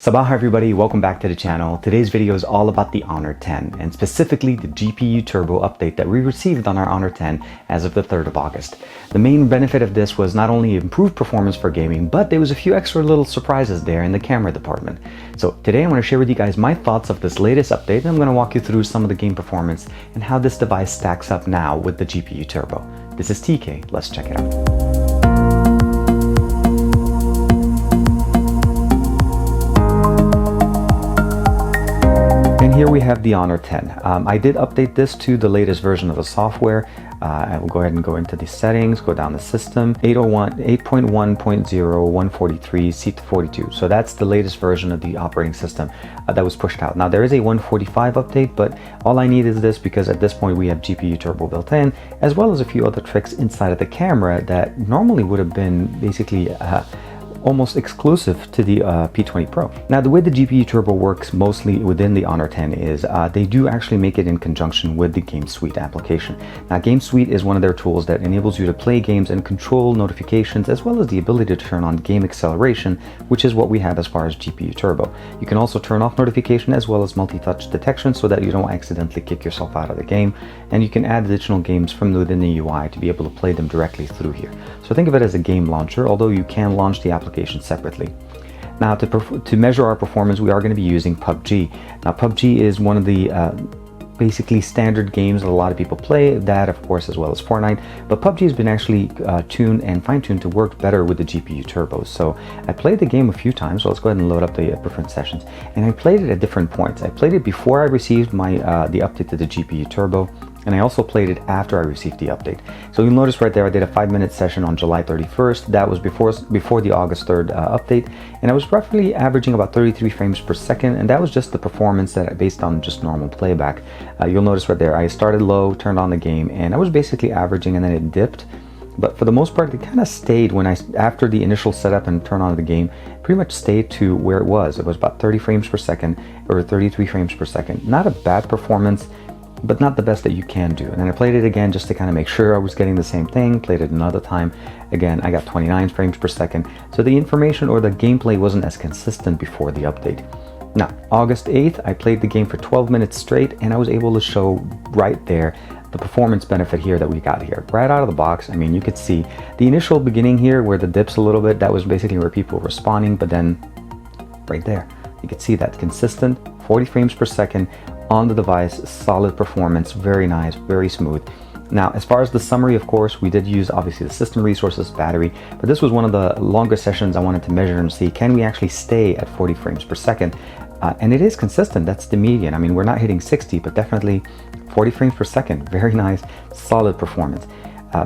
Sabah everybody, welcome back to the channel. Today's video is all about the Honor 10 and specifically the GPU Turbo update that we received on our Honor 10 as of the 3rd of August. The main benefit of this was not only improved performance for gaming, but there was a few extra little surprises there in the camera department. So today I'm going to share with you guys my thoughts of this latest update, and I'm going to walk you through some of the game performance and how this device stacks up now with the GPU Turbo. This is TK, let's check it out. And here we have the Honor 10. I did update this to the latest version of the software. I will go ahead and go into the settings, go down the system, 8.1.0.143 C42. So that's the latest version of the operating system that was pushed out. Now there is a 145 update, but all I need is this because at this point we have GPU Turbo built in, as well as a few other tricks inside of the camera that normally would have been basically almost exclusive to the P20 Pro. Now the way the GPU Turbo works mostly within the Honor 10 is they do actually make it in conjunction with the Game Suite application. Now Game Suite is one of their tools that enables you to play games and control notifications, as well as the ability to turn on game acceleration, which is what we have as far as GPU Turbo. You can also turn off notification as well as multi-touch detection so that you don't accidentally kick yourself out of the game, and you can add additional games from within the UI to be able to play them directly through here. So think of it as a game launcher, although you can launch the application separately. Now to measure our performance, we are going to be using Pubg. Now Pubg is one of the basically standard games that a lot of people play, that of course as well as Fortnite, but Pubg has been actually tuned and fine-tuned to work better with the GPU Turbo. So I played the game a few times, so let's go ahead and load up the preference sessions, and I played it at different points. I played it before I received my the update to the GPU Turbo, and I also played it after I received the update. So you'll notice right there I did a 5-minute session on July 31st. That was before the August 3rd update, and I was roughly averaging about 33 frames per second, and that was just the performance that based on just normal playback. You'll notice right there I started low, turned on the game, and I was basically averaging, and then it dipped. But for the most part, it kind of stayed when after the initial setup and turn on the game, pretty much stayed to where it was. It was about 30 frames per second or 33 frames per second. Not a bad performance, but not the best that you can do. And then I played it again just to kind of make sure I was getting the same thing. Played it another time. Again, I got 29 frames per second. So the information or the gameplay wasn't as consistent before the update. Now, August 8th, I played the game for 12 minutes straight, and I was able to show right there the performance benefit here that we got here. Right out of the box, I mean, you could see the initial beginning here where the dips a little bit, that was basically where people were spawning, but then right there, you could see that consistent 40 frames per second on the device, solid performance, very nice, very smooth. Now, as far as the summary, of course, we did use obviously the system resources, battery, but this was one of the longest sessions I wanted to measure and see, can we actually stay at 40 frames per second? And it is consistent, that's the median. I mean, we're not hitting 60, but definitely 40 frames per second, very nice, solid performance.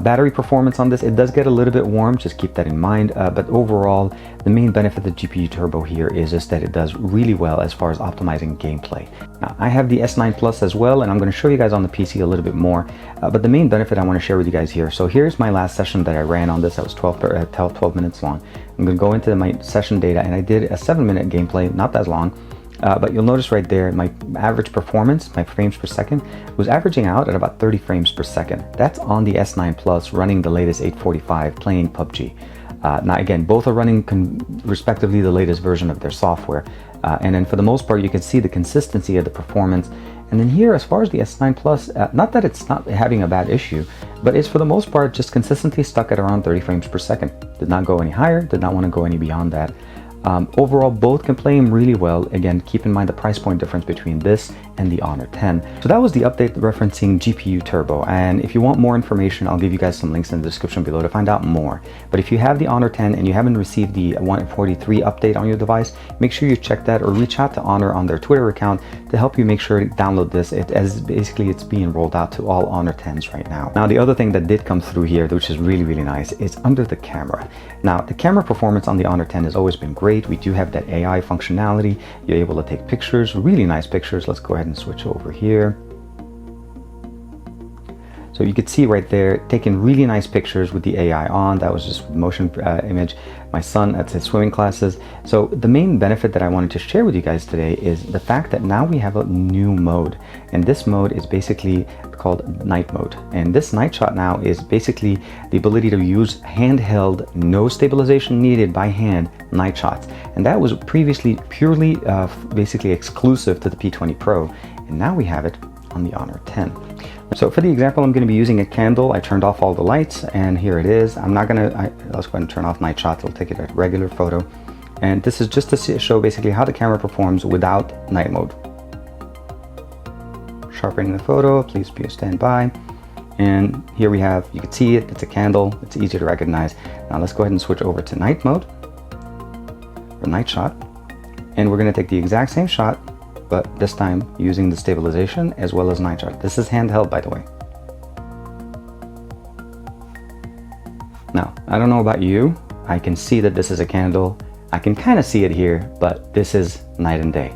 Battery performance on this, it does get a little bit warm, just keep that in mind, but overall the main benefit of the GPU Turbo here is just that it does really well as far as optimizing gameplay. Now I have the S9 Plus as well, and I'm going to show you guys on the PC a little bit more, but the main benefit I want to share with you guys here. So here's my last session that I ran on this. That was 12 minutes long. I'm going to go into my session data, and I did a 7-minute gameplay, not that long. But you'll notice right there, my average performance, my frames per second, was averaging out at about 30 frames per second. That's on the S9 Plus running the latest 845 playing Pubg. Now again, both are running respectively the latest version of their software. And then for the most part, you can see the consistency of the performance. And then here, as far as the S9 Plus, not that it's not having a bad issue, but it's for the most part just consistently stuck at around 30 frames per second. Did not go any higher, did not want to go any beyond that. Overall, both can play them really well. Again, keep in mind the price point difference between this and the Honor 10. So that was the update referencing GPU Turbo, and if you want more information, I'll give you guys some links in the description below to find out more. But if you have the Honor 10 and you haven't received the 143 update on your device, make sure you check that or reach out to Honor on their Twitter account to help you make sure to download this, as basically it's being rolled out to all Honor 10s right now. Now the other thing that did come through here, which is really nice, is under the camera. Now the camera performance on the Honor 10 has always been great. We do have that AI functionality. You're able to take pictures, really nice pictures. Let's go ahead and switch over here. So you could see right there, taking really nice pictures with the AI on. That was just motion image. my son at his swimming classes. So the main benefit that I wanted to share with you guys today is the fact that now we have a new mode, and this mode is basically called night mode. And this night shot now is basically the ability to use handheld, no stabilization needed by hand night shots. And that was previously purely basically exclusive to the P20 Pro, and now we have it on the Honor 10. So for the example, I'm going to be using a candle. I turned off all the lights, and here it is. I'm not going to, let's go ahead and turn off night shots. It'll take it a regular photo. And this is just to show basically how the camera performs without night mode. Sharpening the photo, please be a standby. And here we have, you can see it, it's a candle. It's easy to recognize. Now let's go ahead and switch over to night mode, or night shot. And we're going to take the exact same shot, but this time using the stabilization as well as night shot. This is handheld, by the way. Now, I don't know about you. I can see that this is a candle. I can kind of see it here, but this is night and day.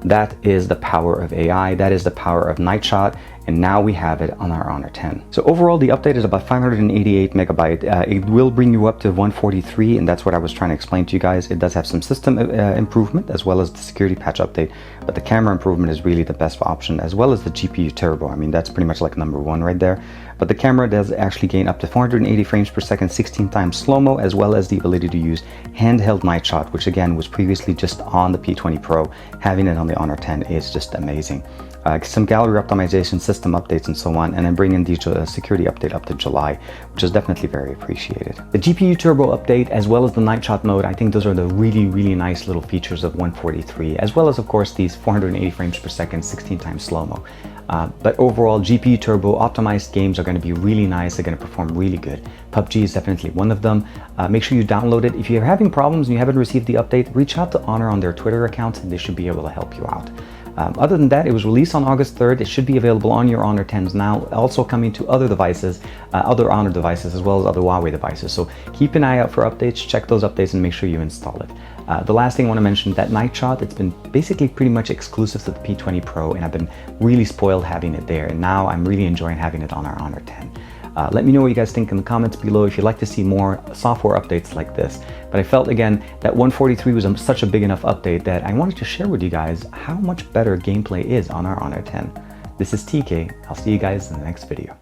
That is the power of AI. That is the power of night shot. And now we have it on our Honor 10. So overall, the update is about 588 megabyte. It will bring you up to 143, and that's what I was trying to explain to you guys. It does have some system improvement as well as the security patch update, but the camera improvement is really the best option, as well as the GPU turbo. I mean, that's pretty much like #1 right there. But the camera does actually gain up to 480 frames per second, 16 times slow-mo, as well as the ability to use handheld night shot, which again was previously just on the P20 Pro. Having it on the Honor 10 is just amazing. Some gallery optimization, system updates, and so on, and then bringing the security update up to July, which is definitely very appreciated. The GPU turbo update, as well as the night shot mode, I think those are the really nice little features of 143, as well as, of course, these 480 frames per second, 16 times slow-mo. But overall, GPU turbo optimized games are going to be really nice. They're going to perform really good. Pubg is definitely one of them. Make sure you download it. If you're having problems and you haven't received the update, reach out to Honor on their Twitter account, and they should be able to help you out. Other than that, it was released on August 3rd. It should be available on your Honor 10s now, also coming to other devices, other Honor devices, as well as other Huawei devices. So keep an eye out for updates, check those updates, and make sure you install it. The last thing I want to mention, that night shot, it's been basically pretty much exclusive to the P20 Pro, and I've been really spoiled having it there. And now I'm really enjoying having it on our Honor 10. Let me know what you guys think in the comments below if you'd like to see more software updates like this. But I felt, again, that 143 was such a big enough update that I wanted to share with you guys how much better gameplay is on our Honor 10. This is TK. I'll see you guys in the next video.